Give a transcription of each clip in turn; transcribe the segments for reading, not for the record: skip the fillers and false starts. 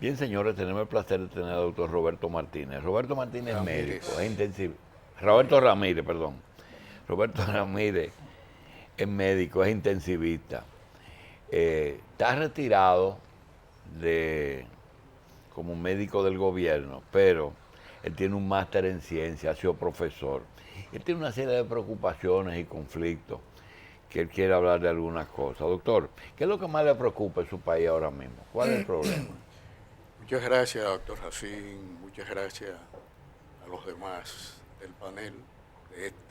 Bien, señores, tenemos el placer de tener al doctor Roberto Martínez. Roberto Martínez es médico, es intensivo. Roberto Ramírez, perdón. Roberto Ramírez es médico, es intensivista. Está retirado como médico del gobierno, pero él tiene un máster en ciencia, ha sido profesor. Él tiene una serie de preocupaciones y conflictos que él quiere hablar de algunas cosas. Doctor, ¿qué es lo que más le preocupa en su país ahora mismo? ¿Cuál es el problema? Muchas gracias, doctor Jacín. Muchas gracias a los demás del panel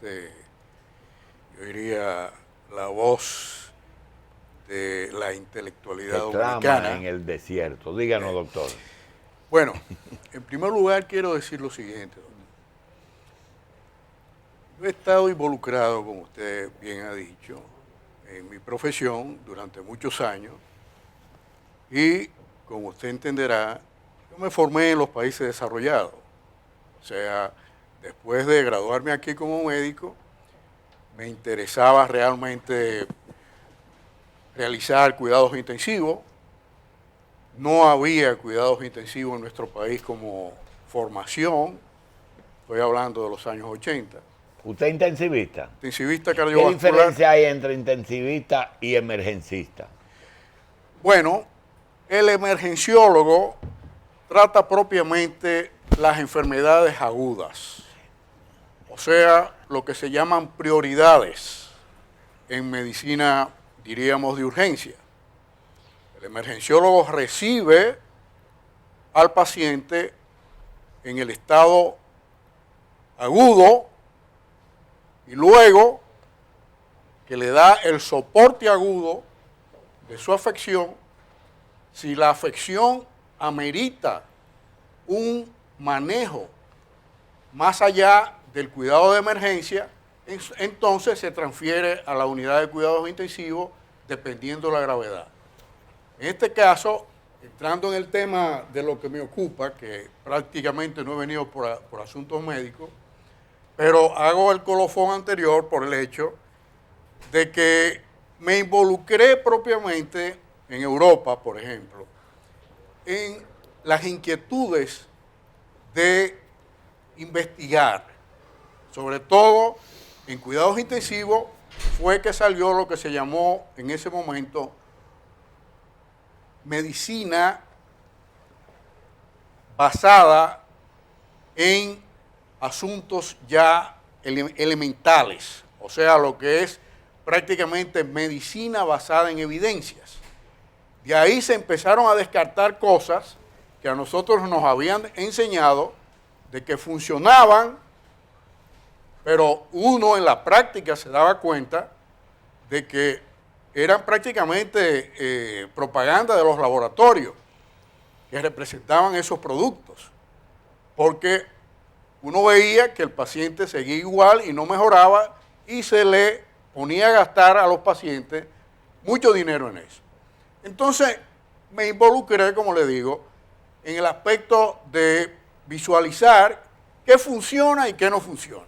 de yo diría, la voz de la intelectualidad dominicana. En el desierto. Díganos, doctor. Bueno, en primer lugar quiero decir lo siguiente, doctor. Yo he estado involucrado, como usted bien ha dicho, en mi profesión durante muchos años y, como usted entenderá, yo me formé en los países desarrollados. O sea, después de graduarme aquí como médico, me interesaba realmente realizar cuidados intensivos. No había cuidados intensivos en nuestro país como formación. Estoy hablando de los años 80. ¿Usted es intensivista? Intensivista ¿Qué cardiovascular. diferencia hay entre intensivista y emergencista? Bueno, el emergenciólogo trata propiamente las enfermedades agudas, o sea, lo que se llaman prioridades en medicina, diríamos, de urgencia. El emergenciólogo recibe al paciente en el estado agudo y luego que le da el soporte agudo de su afección. Si la afección amerita un manejo más allá del cuidado de emergencia, entonces se transfiere a la unidad de cuidados intensivos dependiendo de la gravedad. En este caso, entrando en el tema de lo que me ocupa, que prácticamente no he venido por asuntos médicos, pero hago el colofón anterior por el hecho de que me involucré propiamente en Europa, por ejemplo, en las inquietudes de investigar, sobre todo en cuidados intensivos, fue que salió lo que se llamó en ese momento medicina basada en asuntos ya elementales, o sea, lo que es prácticamente medicina basada en evidencias. De ahí se empezaron a descartar cosas que a nosotros nos habían enseñado de que funcionaban, pero uno en la práctica se daba cuenta de que eran prácticamente propaganda de los laboratorios que representaban esos productos, porque uno veía que el paciente seguía igual y no mejoraba y se le ponía a gastar a los pacientes mucho dinero en eso. Entonces me involucré, como le digo, en el aspecto de visualizar qué funciona y qué no funciona.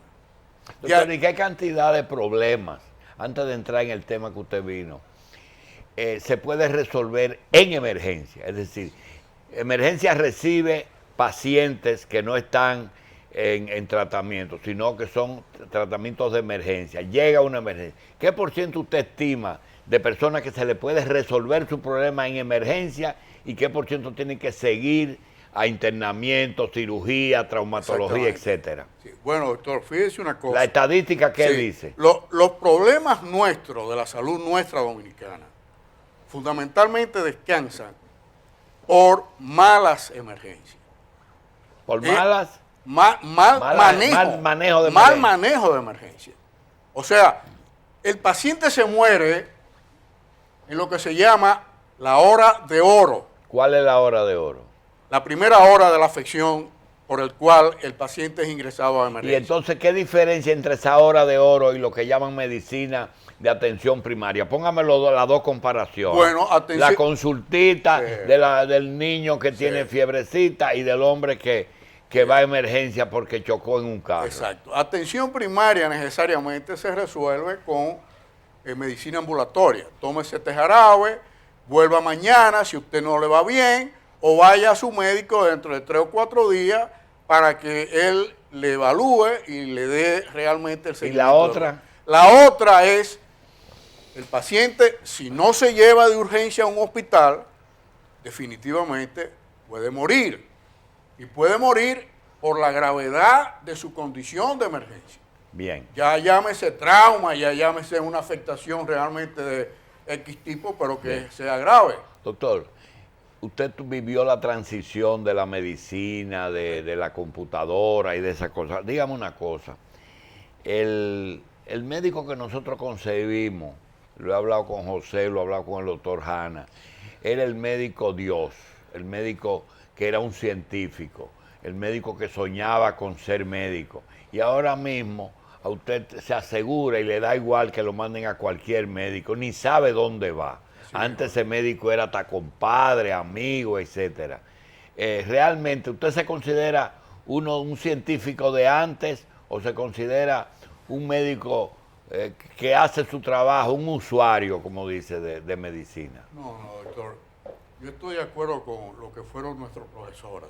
Doctor, ¿y qué cantidad de problemas, antes de entrar en el tema que usted vino, se puede resolver en emergencia? Es decir, emergencia recibe pacientes que no están en tratamiento, sino que son tratamientos de emergencia. Llega una emergencia. ¿Qué por ciento usted estima de personas que se le puede resolver su problema en emergencia y qué por ciento tienen que seguir a internamiento, cirugía, traumatología, etcétera? Sí. Bueno, doctor, fíjese una cosa. ¿La estadística qué dice? Los problemas nuestros, de la salud nuestra dominicana, fundamentalmente descansan por malas emergencias. ¿Por malas? Mal manejo de emergencia. O sea, el paciente se muere en lo que se llama la hora de oro. ¿Cuál es la hora de oro? La primera hora de la afección por el cual el paciente es ingresado a emergencia. Y entonces, ¿qué diferencia entre esa hora de oro y lo que llaman medicina de atención primaria? Póngame las dos comparaciones. Bueno, la consultita del niño que tiene fiebrecita y del hombre que va a emergencia porque chocó en un carro. Exacto. Atención primaria necesariamente se resuelve con medicina ambulatoria. Tómese este jarabe, vuelva mañana si usted no le va bien, o vaya a su médico dentro de 3 o 4 días para que él le evalúe y le dé realmente el ¿Y seguimiento. la otra? La otra es, el paciente, si no se lleva de urgencia a un hospital, definitivamente puede morir. Y puede morir por la gravedad de su condición de emergencia. Bien. Ya llámese trauma, ya llámese una afectación realmente de X tipo, pero que Bien. sea grave. Doctor, usted vivió la transición de la medicina, de la computadora y de esas cosas. Dígame una cosa. El médico que nosotros concebimos, lo he hablado con José, lo he hablado con el doctor Hanna, era el médico Dios, el médico que era un científico, el médico que soñaba con ser médico. Y ahora mismo a usted se asegura y le da igual que lo manden a cualquier médico, ni sabe dónde va. Sí, antes ese médico era hasta compadre, amigo, etcétera. ¿Realmente usted se considera un científico de antes o se considera un médico que hace su trabajo, un usuario, como dice, de medicina? No, doctor. Yo estoy de acuerdo con lo que fueron nuestros profesores.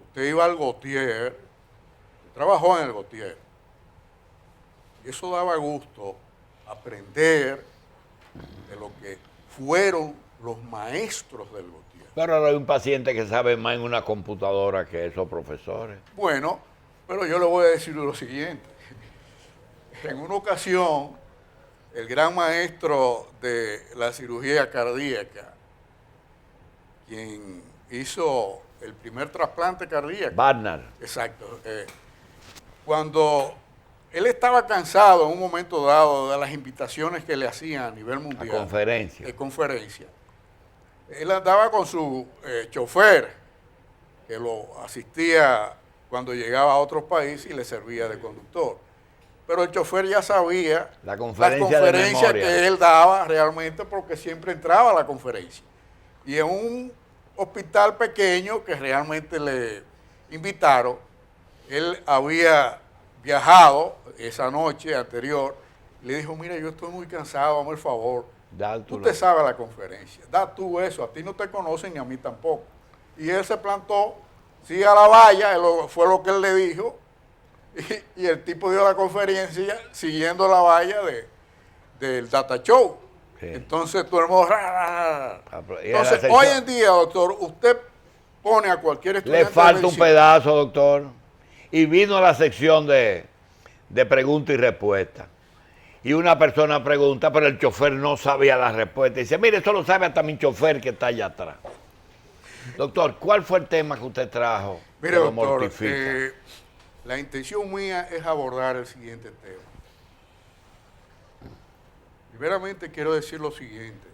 Usted iba al Gautier, trabajó en el Gautier. Y eso daba gusto aprender de lo que fueron los maestros del Gautier. Pero ahora hay un paciente que sabe más en una computadora que esos profesores. Bueno, pero yo le voy a decir lo siguiente. En una ocasión, el gran maestro de la cirugía cardíaca, quien hizo el primer trasplante cardíaco. Barnard. Exacto. Cuando él estaba cansado en un momento dado de las invitaciones que le hacían a nivel mundial. A conferencia. De conferencia. Él andaba con su chofer, que lo asistía cuando llegaba a otros países y le servía de conductor. Pero el chofer ya sabía la conferencia que él daba realmente porque siempre entraba a la conferencia. Y en un hospital pequeño que realmente le invitaron, él había viajado esa noche anterior, le dijo, mira, yo estoy muy cansado, dame el favor, usted sabe la conferencia, da tú eso, a ti no te conocen ni a mí tampoco. Y él se plantó, sigue a la valla, fue lo que él le dijo, y el tipo dio la conferencia siguiendo la valla del Data Show. Sí. Entonces todo el mundo... Entonces, hoy en día, doctor, usted pone a cualquier estudiante... Le falta un pedazo, doctor. Y vino a la sección de preguntas y respuestas. Y una persona pregunta, pero el chofer no sabía la respuesta. Y dice, mire, eso lo sabe hasta mi chofer que está allá atrás. Doctor, ¿cuál fue el tema que usted trajo? Mire, doctor, la intención mía es abordar el siguiente tema. Primeramente quiero decir lo siguiente.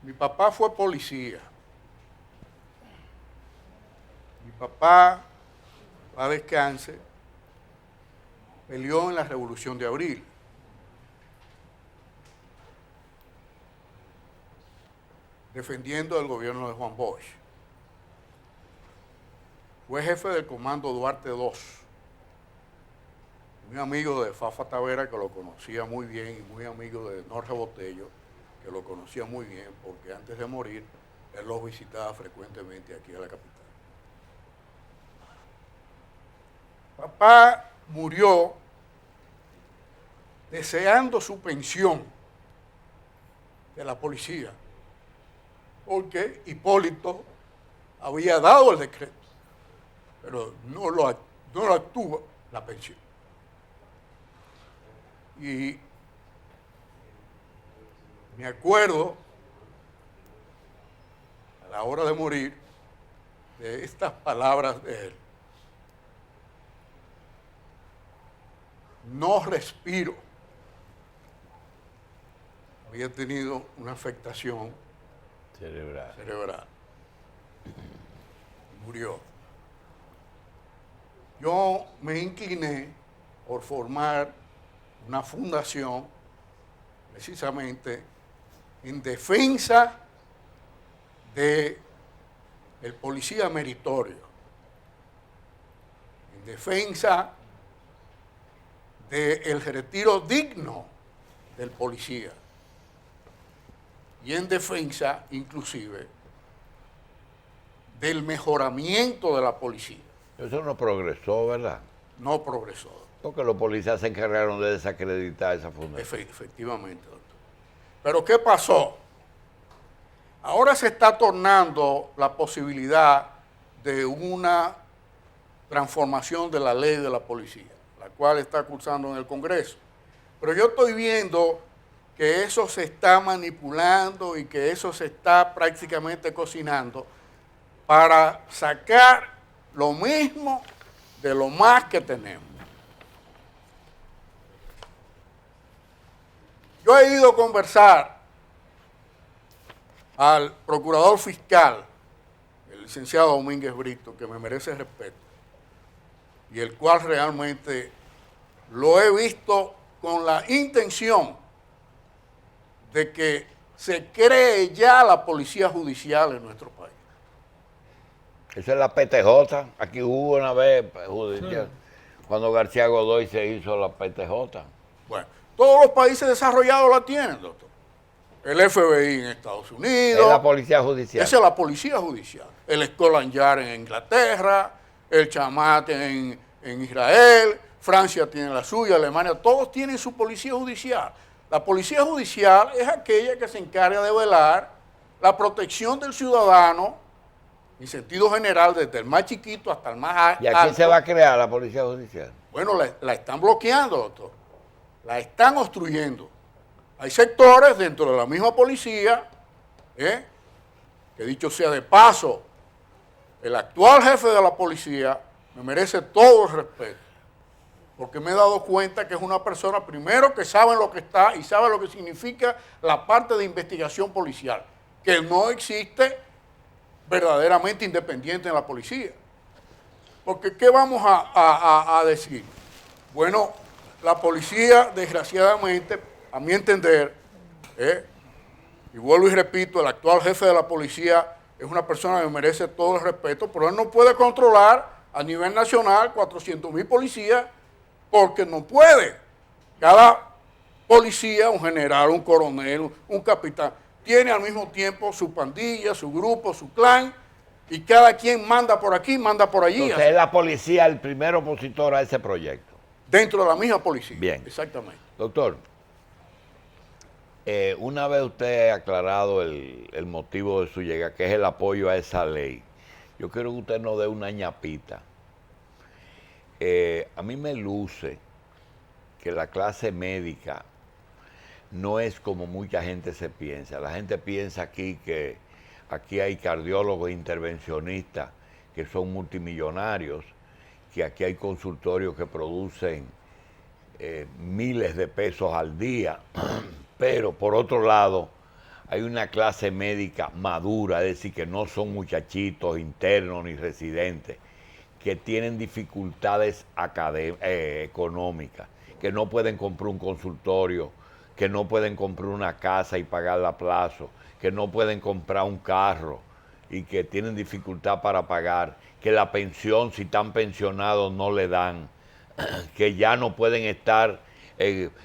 Mi papá fue policía. Mi papá, a descanse, peleó en la Revolución de Abril. Defendiendo el gobierno de Juan Bosch. Fue jefe del comando Duarte II. Un amigo de Fafa Tavera que lo conocía muy bien y muy amigo de Norge Botello, que lo conocía muy bien porque antes de morir él los visitaba frecuentemente aquí a la capital. Papá murió deseando su pensión de la policía porque Hipólito había dado el decreto, pero no lo actúa la pensión. Y me acuerdo, a la hora de morir, de estas palabras de él. No respiro. Había tenido una afectación cerebral. Murió. Yo me incliné por formar una fundación precisamente en defensa del policía meritorio, en defensa del retiro digno del policía y en defensa inclusive del mejoramiento de la policía. Eso no progresó, ¿verdad? No progresó. Porque los policías se encargaron de desacreditar esa fundación. Efectivamente, doctor. Pero ¿qué pasó? Ahora se está tornando la posibilidad de una transformación de la ley de la policía, la cual está cursando en el Congreso. Pero yo estoy viendo que eso se está manipulando y que eso se está prácticamente cocinando para sacar lo mismo de lo más que tenemos. Yo he ido a conversar al procurador fiscal, el licenciado Domínguez Brito, que me merece respeto, y el cual realmente lo he visto con la intención de que se cree ya la policía judicial en nuestro país. Esa es la PTJ. Aquí hubo una vez judicial, cuando García Godoy se hizo la PTJ. Bueno, todos los países desarrollados la tienen, doctor. El FBI en Estados Unidos. Es la policía judicial. Esa es la policía judicial. El Scotland Yard en Inglaterra, el Chamat en Israel, Francia tiene la suya, Alemania, todos tienen su policía judicial. La policía judicial es aquella que se encarga de velar la protección del ciudadano en sentido general, desde el más chiquito hasta el más alto. ¿Y aquí se va a crear la policía judicial? Bueno, la están bloqueando, doctor. La están obstruyendo. Hay sectores dentro de la misma policía, que dicho sea de paso, el actual jefe de la policía me merece todo el respeto, porque me he dado cuenta que es una persona, primero, que sabe lo que está y sabe lo que significa la parte de investigación policial, que no existe verdaderamente independiente en la policía. Porque, ¿qué vamos a decir? Bueno, la policía, desgraciadamente, a mi entender, y vuelvo y repito, el actual jefe de la policía es una persona que merece todo el respeto, pero él no puede controlar a nivel nacional 400,000 policías, porque no puede. Cada policía, un general, un coronel, un capitán, tiene al mismo tiempo su pandilla, su grupo, su clan, y cada quien manda por aquí, manda por allí. Entonces es la policía el primer opositor a ese proyecto. Dentro de la misma policía. Bien. Exactamente. Doctor, una vez usted ha aclarado el motivo de su llegada, que es el apoyo a esa ley, yo quiero que usted nos dé una ñapita. A mí me luce que la clase médica no es como mucha gente se piensa. La gente piensa aquí que aquí hay cardiólogos intervencionistas que son multimillonarios, que aquí hay consultorios que producen miles de pesos al día, pero por otro lado hay una clase médica madura, es decir, que no son muchachitos internos ni residentes, que tienen dificultades económicas, que no pueden comprar un consultorio, que no pueden comprar una casa y pagarla a plazo, que no pueden comprar un carro y que tienen dificultad para pagar, que la pensión, si están pensionados, no le dan, que ya no pueden estar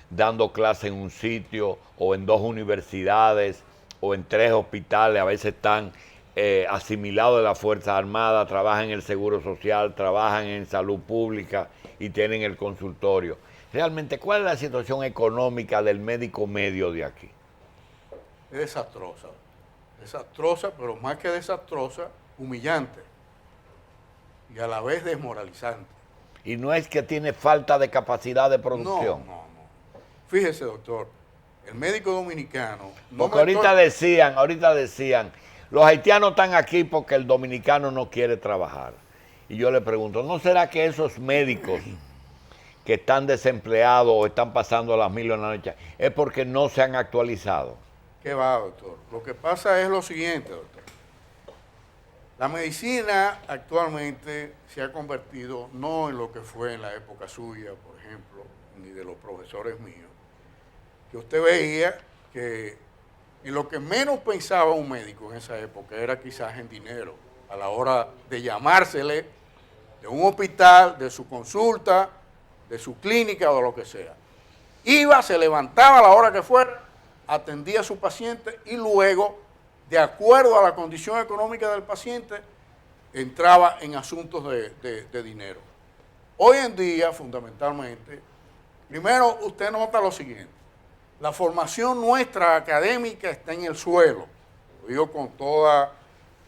dando clase en un sitio o en 2 universidades o en 3 hospitales, a veces están asimilados de las Fuerzas Armadas, trabajan en el Seguro Social, trabajan en salud pública y tienen el consultorio. Realmente, ¿cuál es la situación económica del médico medio de aquí? Es desastrosa, pero más que desastrosa, humillante y a la vez desmoralizante. Y no es que tiene falta de capacidad de producción. No. Fíjese, doctor, el médico dominicano... Porque ahorita decían, los haitianos están aquí porque el dominicano no quiere trabajar. Y yo le pregunto, ¿no será que esos médicos que están desempleados o están pasando las 1000 en la noche es porque no se han actualizado? ¿Qué va, doctor? Lo que pasa es lo siguiente, doctor. La medicina actualmente se ha convertido no en lo que fue en la época suya, por ejemplo, ni de los profesores míos, que usted veía que en lo que menos pensaba un médico en esa época era quizás en dinero, a la hora de llamársele de un hospital, de su consulta, de su clínica o de lo que sea. Iba, se levantaba a la hora que fuera, atendía a su paciente y luego, de acuerdo a la condición económica del paciente, entraba en asuntos de dinero. Hoy en día, fundamentalmente, primero usted nota lo siguiente: la formación nuestra académica está en el suelo, lo digo con toda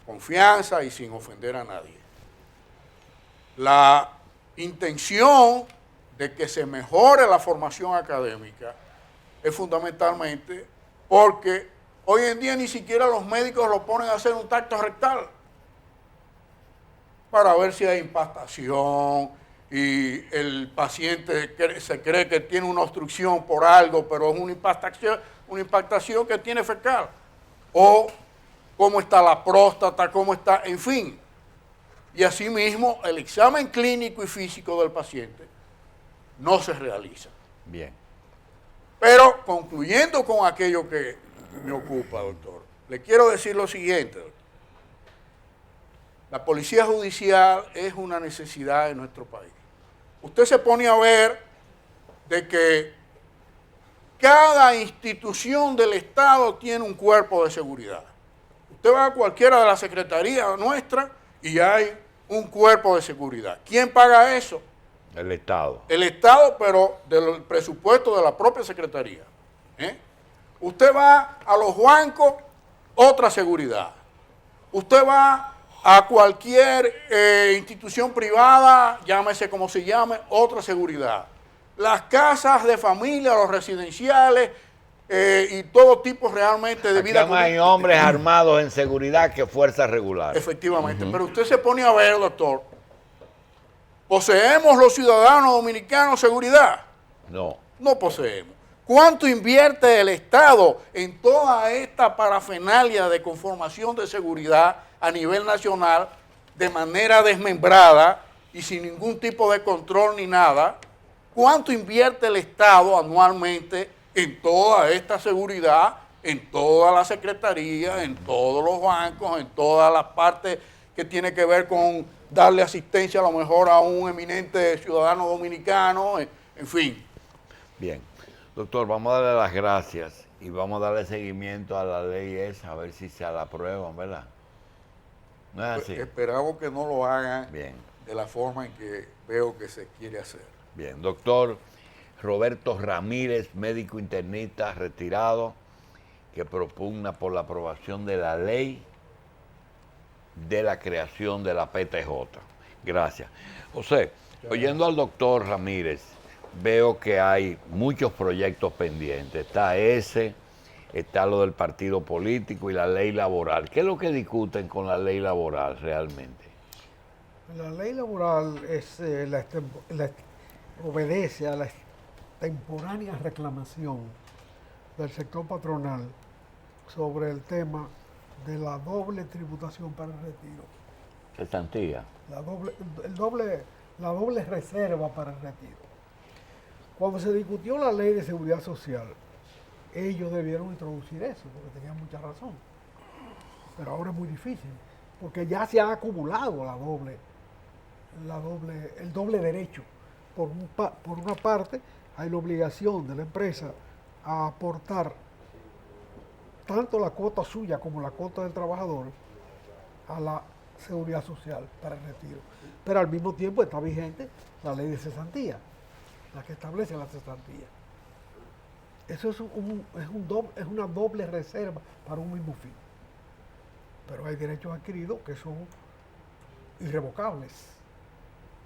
confianza y sin ofender a nadie. La intención de que se mejore la formación académica es fundamentalmente porque hoy en día ni siquiera los médicos lo ponen a hacer un tacto rectal para ver si hay impactación y el paciente se cree que tiene una obstrucción por algo, pero es una impactación que tiene fecal. O cómo está la próstata, cómo está, en fin. Y asimismo, el examen clínico y físico del paciente no se realiza. Bien. Pero concluyendo con aquello que me ocupa, doctor, le quiero decir lo siguiente, doctor. La policía judicial es una necesidad de nuestro país. Usted se pone a ver de que cada institución del Estado tiene un cuerpo de seguridad. Usted va a cualquiera de las secretarías nuestras y hay un cuerpo de seguridad. ¿Quién paga eso? El Estado. El Estado, pero del presupuesto de la propia secretaría. Usted va a los bancos, otra seguridad. Usted va a cualquier institución privada, llámese como se llame, otra seguridad. Las casas de familia, los residenciales y todo tipo realmente de vida. Aquí hay hombres armados en seguridad que fuerzas regulares. Efectivamente, pero usted se pone a ver, doctor, ¿poseemos los ciudadanos dominicanos seguridad? No. No poseemos. ¿Cuánto invierte el Estado en toda esta parafernalia de conformación de seguridad a nivel nacional de manera desmembrada y sin ningún tipo de control ni nada? ¿Cuánto invierte el Estado anualmente en toda esta seguridad, en toda la secretaría, en todos los bancos, en todas las partes que tiene que ver con darle asistencia a lo mejor a un eminente ciudadano dominicano, en fin? Bien. Doctor, vamos a darle las gracias y vamos a darle seguimiento a la ley esa, a ver si se la aprueban, ¿verdad? ¿No es así? Esperamos que no lo hagan Bien. de la forma en que veo que se quiere hacer. Bien, doctor Roberto Ramírez, médico internista retirado, que propugna por la aprobación de la ley de la creación de la PTJ. Gracias. José, oyendo al doctor Ramírez, veo que hay muchos proyectos pendientes. Está ese, está lo del partido político y la ley laboral. ¿Qué es lo que discuten con la ley laboral realmente? La ley laboral obedece a la extemporánea reclamación del sector patronal sobre el tema de la doble tributación para el retiro. Cesantía. La doble reserva para el retiro. Cuando se discutió la ley de seguridad social, ellos debieron introducir eso, porque tenían mucha razón. Pero ahora es muy difícil, porque ya se ha acumulado el doble derecho. Por una parte, hay la obligación de la empresa a aportar tanto la cuota suya como la cuota del trabajador a la seguridad social para el retiro. Pero al mismo tiempo está vigente la ley de cesantía, la que establece la cesantía. Eso es una doble reserva para un mismo fin. Pero hay derechos adquiridos que son irrevocables.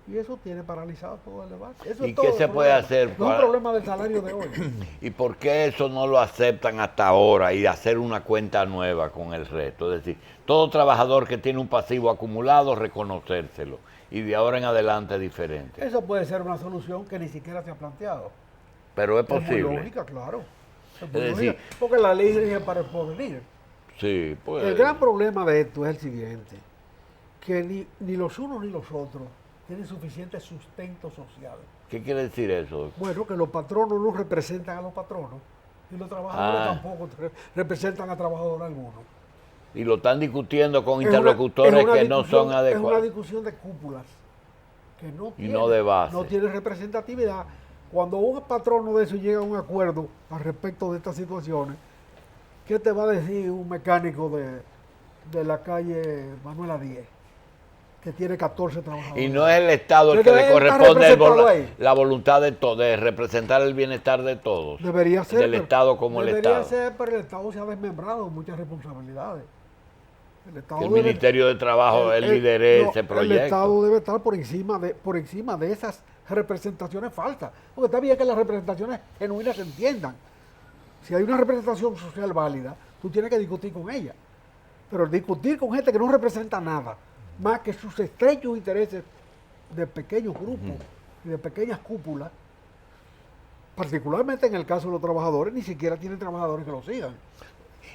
Y eso tiene paralizado todo el debate. Eso ¿Y qué se puede hacer? No es un problema del salario de hoy. ¿Y por qué eso no lo aceptan hasta ahora y hacer una cuenta nueva con el resto? Es decir, todo trabajador que tiene un pasivo acumulado, reconocérselo. Y de ahora en adelante es diferente. Eso puede ser una solución que ni siquiera se ha planteado. Pero es posible. Es muy lógica, claro. Es decir, porque la ley rige para el porvenir. Sí, pues. El gran problema de esto es el siguiente, que ni los unos ni los otros tienen suficiente sustento social. ¿Qué quiere decir eso? Bueno, que los patronos no representan a los patronos y los trabajadores tampoco representan a trabajador alguno. Y lo están discutiendo con interlocutores que no son adecuados. Es una discusión de cúpulas que no de base. No tiene representatividad. Cuando un patrono de eso llega a un acuerdo al respecto de estas situaciones, ¿qué te va a decir un mecánico de la calle Manuela 10? que tiene 14 trabajadores. Y no es el Estado el que le corresponde la voluntad de representar el bienestar de todos. Debería ser. Del Estado como el Estado. Debería ser, pero el Estado se ha desmembrado en muchas responsabilidades. El Ministerio de Trabajo lidere ese proyecto. El Estado debe estar por encima de esas representaciones falsas. Porque está bien que las representaciones genuinas se entiendan. Si hay una representación social válida, tú tienes que discutir con ella. Pero discutir con gente que no representa nada, más que sus estrechos intereses de pequeños grupos y de pequeñas cúpulas, particularmente en el caso de los trabajadores, ni siquiera tienen trabajadores que lo sigan.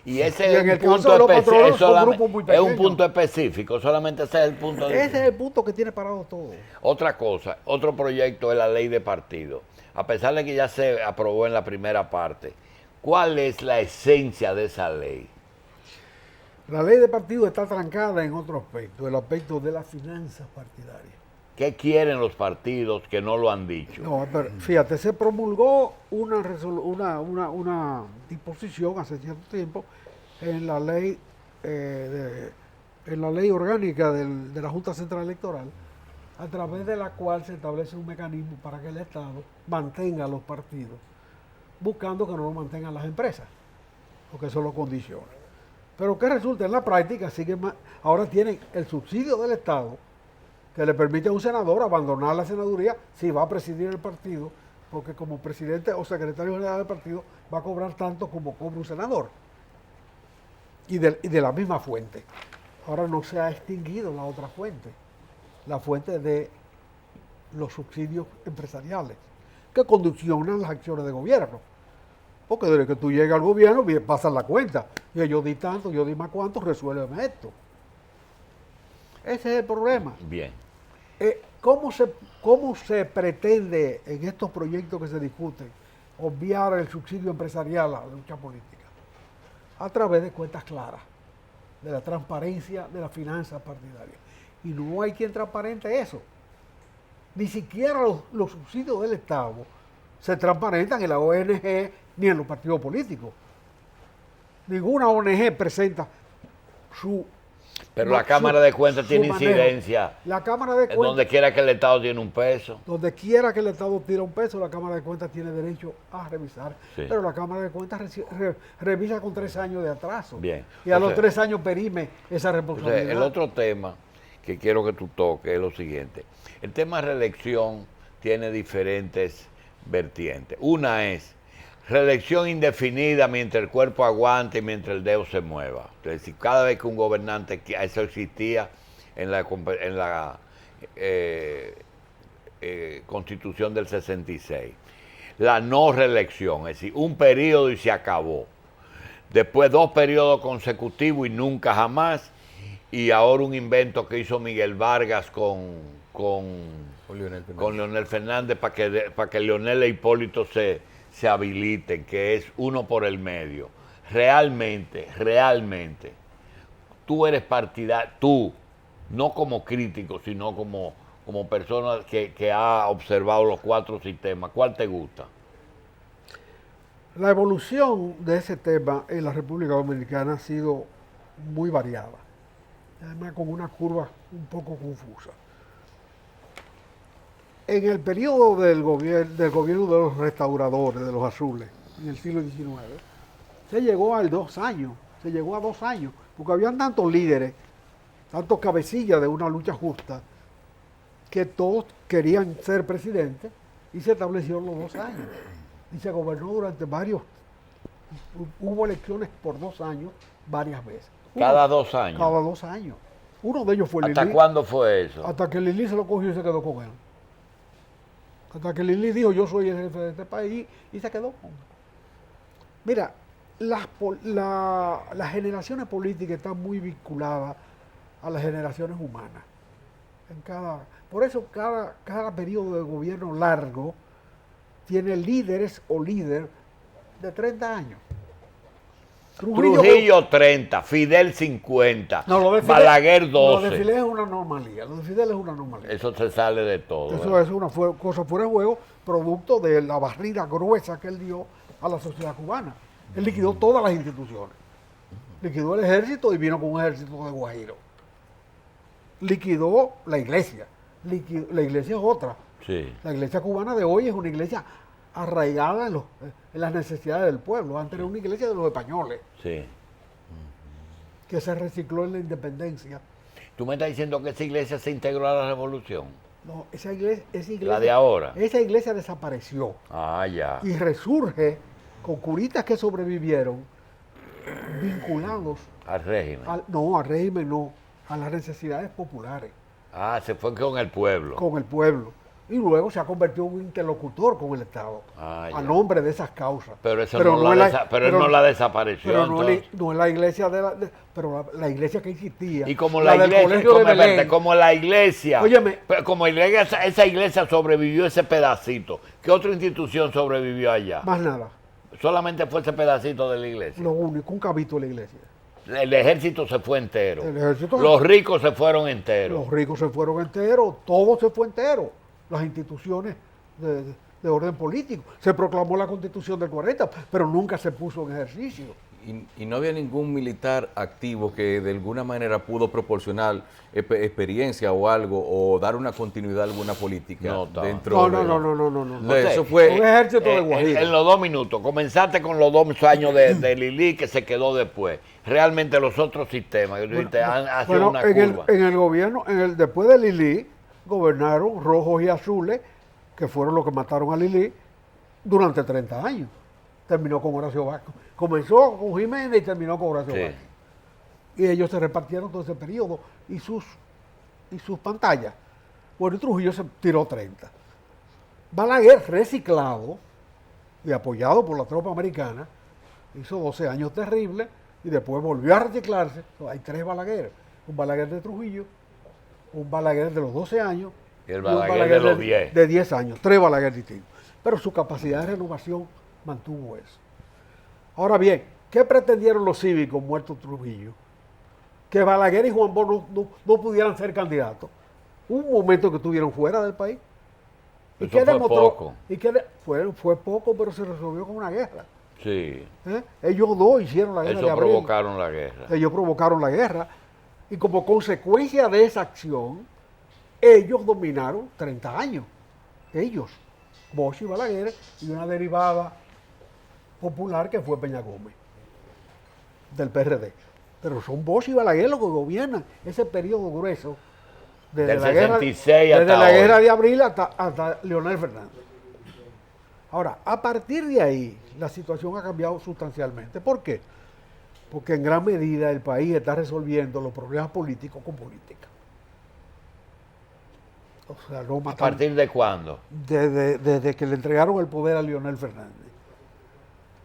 Y ese es un punto específico, solamente ese es el punto. Ese es el punto que tiene parado todo. Otra cosa, otro proyecto es la ley de partidos. A pesar de que ya se aprobó en la primera parte, ¿cuál es la esencia de esa ley? La ley de partidos está trancada en otro aspecto, el aspecto de las finanzas partidarias. ¿Qué quieren los partidos que no lo han dicho? No, pero fíjate, se promulgó una disposición hace cierto tiempo en la ley orgánica de la Junta Central Electoral, a través de la cual se establece un mecanismo para que el Estado mantenga a los partidos, buscando que no lo mantengan las empresas, porque eso lo condiciona. Pero ¿qué resulta? En la práctica ahora tienen el subsidio del Estado, que le permite a un senador abandonar la senaduría si va a presidir el partido, porque como presidente o secretario general del partido va a cobrar tanto como cobra un senador. Y de la misma fuente. Ahora no se ha extinguido la otra fuente, la fuente de los subsidios empresariales, que condicionan las acciones de gobierno. Porque desde que tú llegas al gobierno, pasas la cuenta. Y yo di tanto, yo di más cuánto, resuélveme esto. Ese es el problema. Bien. ¿Cómo se pretende en estos proyectos que se discuten obviar el subsidio empresarial a la lucha política? A través de cuentas claras, de la transparencia de las finanzas partidarias. Y no hay quien transparente eso. Ni siquiera los subsidios del Estado se transparentan en la ONG ni en los partidos políticos. Ninguna ONG presenta su... Pero la Cámara de Cuentas tiene incidencia. La Cámara de Cuentas... Donde quiera que el Estado tiene un peso. Donde quiera que el Estado tire un peso, la Cámara de Cuentas tiene derecho a revisar. Sí. Pero la Cámara de Cuentas revisa con 3 años de atraso. Bien. Y a los 3 años perime esa responsabilidad. El otro tema que quiero que tú toques es lo siguiente. El tema de reelección tiene diferentes vertientes. Una es reelección indefinida mientras el cuerpo aguante y mientras el dedo se mueva. Es decir, cada vez que un gobernante, eso existía en la Constitución del 66. La no reelección, es decir, un periodo y se acabó. Después 2 periodos consecutivos y nunca jamás. Y ahora un invento que hizo Miguel Vargas con Leonel Fernández para que Leonel e Hipólito se habiliten, que es uno por el medio. Realmente, tú eres partidario, tú, no como crítico, sino como persona que ha observado los 4 sistemas. ¿Cuál te gusta? La evolución de ese tema en la República Dominicana ha sido muy variada, además con una curva un poco confusa. En el periodo del gobierno de los restauradores, de los azules, en el siglo XIX, se llegó a 2 años, porque habían tantos líderes, tantos cabecillas de una lucha justa, que todos querían ser presidentes y se establecieron los 2 años. Y se gobernó durante hubo elecciones por 2 años varias veces. ¿Cada 2 años? Cada 2 años. Uno de ellos fue Lili. ¿Hasta cuándo fue eso? Hasta que Lili se lo cogió y se quedó con él. Hasta que Lili dijo, yo soy el jefe de este país, y se quedó con él. Mira, las generaciones políticas están muy vinculadas a las generaciones humanas. Por eso cada periodo de gobierno largo tiene líderes o líder de 30 años. Trujillo 30, Fidel 50, Balaguer 12. Lo de Fidel es una anomalía, Eso se sale de todo. Eso es una cosa fuera de juego, producto de la barrida gruesa que él dio a la sociedad cubana. Él liquidó todas las instituciones. Liquidó el ejército y vino con un ejército de guajiros. liquidó la iglesia. La iglesia es otra. Sí. La iglesia cubana de hoy es una iglesia arraigada en las necesidades del pueblo. Antes era una iglesia de los españoles, Sí. que se recicló en la independencia. ¿Tú me estás diciendo que esa iglesia se integró a la revolución? No, esa iglesia, La de ahora. Esa iglesia desapareció Ah, ya. y resurge con curitas que sobrevivieron vinculados Al régimen. al régimen no, a las necesidades populares, Ah, se fue con el pueblo. con el pueblo. Y luego se ha convertido en un interlocutor con el Estado, Ah, a ya. nombre de esas causas. Pero eso no la desapareció. Pero Entonces. no es la iglesia pero la iglesia que existía. Y como la la del iglesia, Colegio de Belén. como la iglesia, Óyeme. como esa iglesia sobrevivió ese pedacito, ¿qué otra institución sobrevivió allá? Más nada, Solamente fue ese pedacito de la iglesia. lo único, un cabito de la iglesia. El ejército se fue entero. El ejército- Los ricos se fueron enteros. Los ricos se fueron enteros, todo se fue entero. Las instituciones de orden político. Se proclamó la Constitución del 40, pero nunca se puso en ejercicio. Y no había ningún militar activo que de alguna manera pudo proporcionar experiencia o algo o dar una continuidad a alguna política No estaba. dentro No. Eso fue Un ejército de Guajira. En los 2 minutos, comenzaste con los 2 años de Lili que se quedó después. Realmente los otros sistemas que tú dijiste, han sido una curva. En el gobierno, después de Lili, gobernaron rojos y azules, que fueron los que mataron a Lili, durante 30 años. Terminó con Horacio Vázquez. Comenzó con Jiménez y terminó con Horacio Sí. Vázquez. Y ellos se repartieron todo ese periodo y sus pantallas. Bueno, y Trujillo se tiró 30. Balaguer, reciclado y apoyado por la tropa americana, hizo 12 años terribles y después volvió a reciclarse. Hay 3 Balaguer. Un Balaguer de Trujillo, un Balaguer de los 12 años Y el un Balaguer de los 10. De 10 años, 3 Balaguer distintos. Pero su capacidad de renovación mantuvo eso. Ahora bien, ¿qué pretendieron los cívicos muertos Trujillo? Que Balaguer y Juan Bosch no pudieran ser candidatos. Hubo un momento que estuvieron fuera del país. Eso fue poco. Fue poco, pero se resolvió con una guerra. Sí. Ellos dos hicieron la guerra de Eso abril. provocaron la guerra. Ellos provocaron la guerra. Y como consecuencia de esa acción, ellos dominaron 30 años. Ellos, Bosch y Balaguer, y una derivada popular que fue Peña Gómez, del PRD. Pero son Bosch y Balaguer los que gobiernan ese periodo grueso, desde Del la guerra, 66 hasta desde la hoy. guerra de abril hasta Leonel Fernández. Ahora, a partir de ahí, la situación ha cambiado sustancialmente. ¿Por qué? Porque en gran medida el país está resolviendo los problemas políticos con política. O sea, no ¿A matan- partir de cuándo? desde que le entregaron el poder a Leonel Fernández.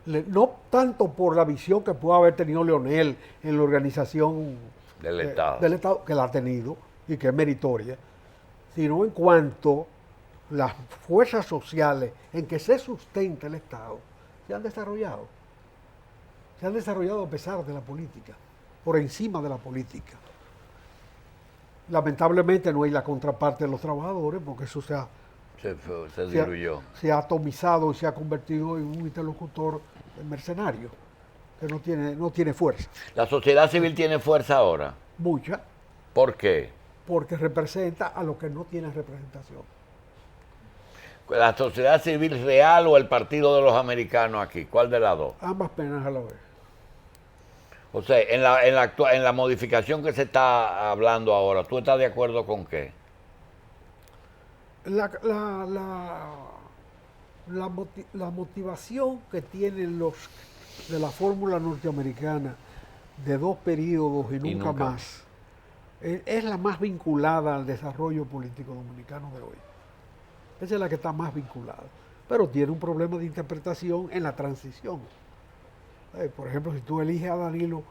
No tanto por la visión que pudo haber tenido Leonel en la organización Del Estado. del Estado, que la ha tenido y que es meritoria, sino en cuanto las fuerzas sociales en que se sustenta el Estado se han desarrollado. Se han desarrollado a pesar de la política, por encima de la política. Lamentablemente no hay la contraparte de los trabajadores, porque eso se diluyó. se ha atomizado y se ha convertido en un interlocutor mercenario, que no tiene fuerza. ¿La sociedad civil tiene fuerza ahora? Mucha, ¿Por qué? porque representa a los que no tienen representación. ¿La sociedad civil real o el Partido de los Americanos aquí? ¿Cuál de las dos? Ambas penas a la vez. O sea, en la modificación que se está hablando ahora, ¿tú estás de acuerdo con qué? La motivación que tienen los de la fórmula norteamericana de 2 periodos y nunca más es la más vinculada al desarrollo político dominicano de hoy. Esa es la que está más vinculada. Pero tiene un problema de interpretación en la transición. Por ejemplo, si tú eliges a Danilo,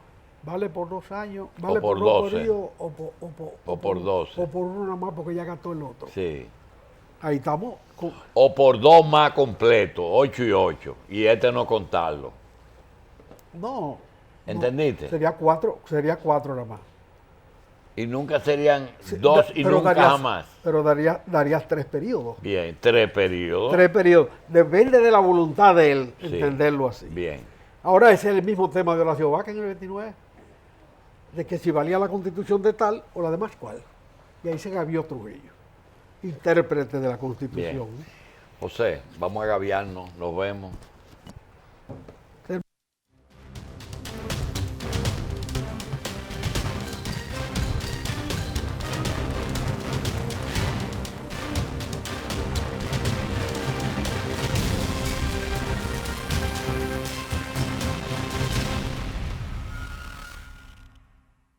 ¿vale por 2 años? ¿Vale por 2 12. periodos? O por 12. O por uno nada más porque ya gastó el otro. Sí. Ahí estamos. O por 2 más completos, 8 y 8, y este no contarlo. No. ¿Entendiste? Sería 4 nada más. Y nunca serían Sí, 2 y pero nunca darías- jamás. Pero darías 3 periodos. Bien, 3 periodos. 3 periodos. Depende de la voluntad de él Sí. entenderlo así. Bien. Ahora ese es el mismo tema de Horacio Vázquez en el 29. De que si valía la constitución de tal o la demás cuál. y ahí se gavió Trujillo, intérprete de la Constitución. Bien. José, vamos a gaviarnos, nos vemos.